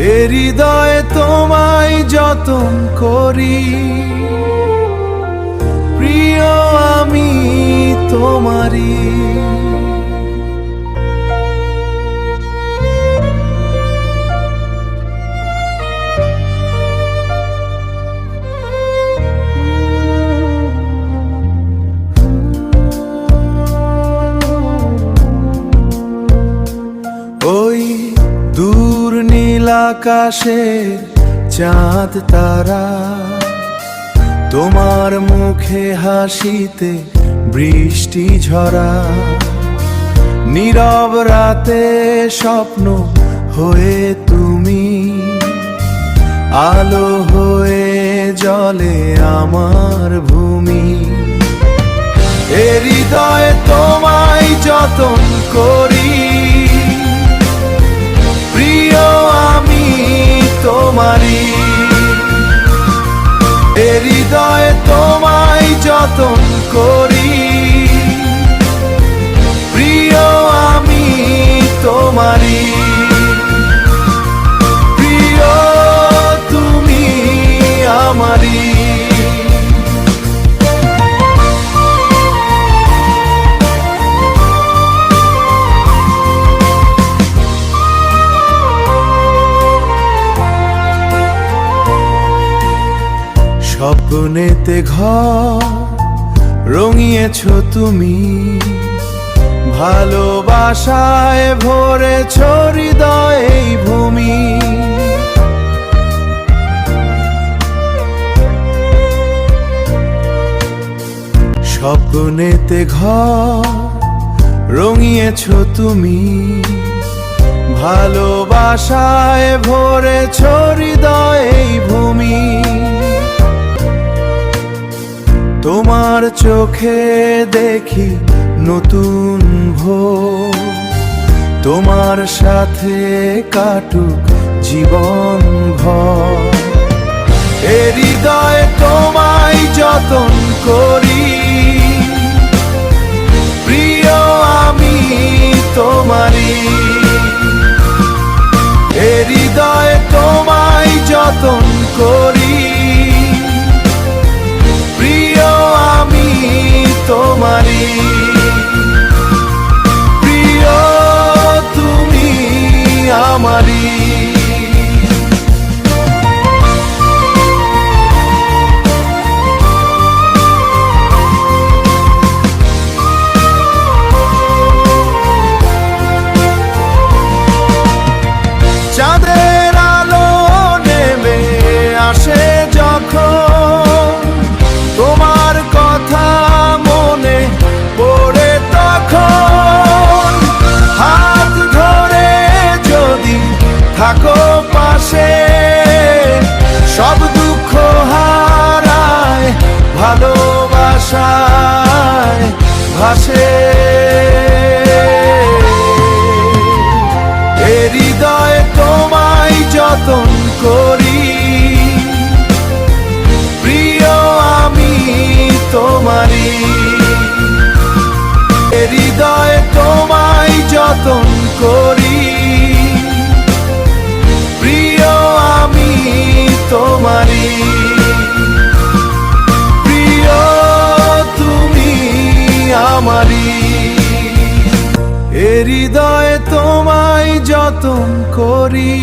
এ হৃদয়ে তোমায় যতন করি, প্রিয় আমি তোমারি। ওই দূর নীল আকাশে চাঁদ তারা, তোমার মুখে হাসিতে বৃষ্টি ঝরা, নীরব রাতে স্বপ্ন হয়ে তুমি, আলো হয়ে জ্বলে আমার ভূমি। এ হৃদয়ে তোমায় যতন করি, প্রিয় আমি তোমারি। এ হৃদয়ে তোমায় যতন করি, প্রিয় আমি তোমারি। প্রিয় তুমি আমারি। স্বপ্নেতে ঘর রঙিয়েছ তুমি, ভালোবাসায় ভরেছ হৃদয়ে ভূমি। স্বপ্নেতে ঘর রঙিয়েছ তুমি, ভালোবাসায় ভরেছ হৃদয়ে ভূমি। তোমার চোখে দেখি নতুন ভোর, তোমার সাথে কাটুক জীবন ভর। এ হৃদয়ে তোমায় যতন করি, প্রিয় আমি তোমারি। এ হৃদয়ে তোমায় যতন করি, প্রিয় আমি তোমারি। প্রিয় তুমি আমারি। চাঁদের আলো নেমে আসে যখন, তোমার কথা মনে পড়ে তখন, হাত ধরে যদি থাকো পাশে, সব দুঃখ হারায় ভালোবাসায় ভাসে। এ হৃদয়ে তোমায় যতন করি, প্রিয় আমি তোমারি। এ হৃদয়ে তোমায় যতন করি, প্রিয় আমি তোমারি। প্রিয় তুমি আমারি। এ হৃদয়ে তোমায় যতন করি।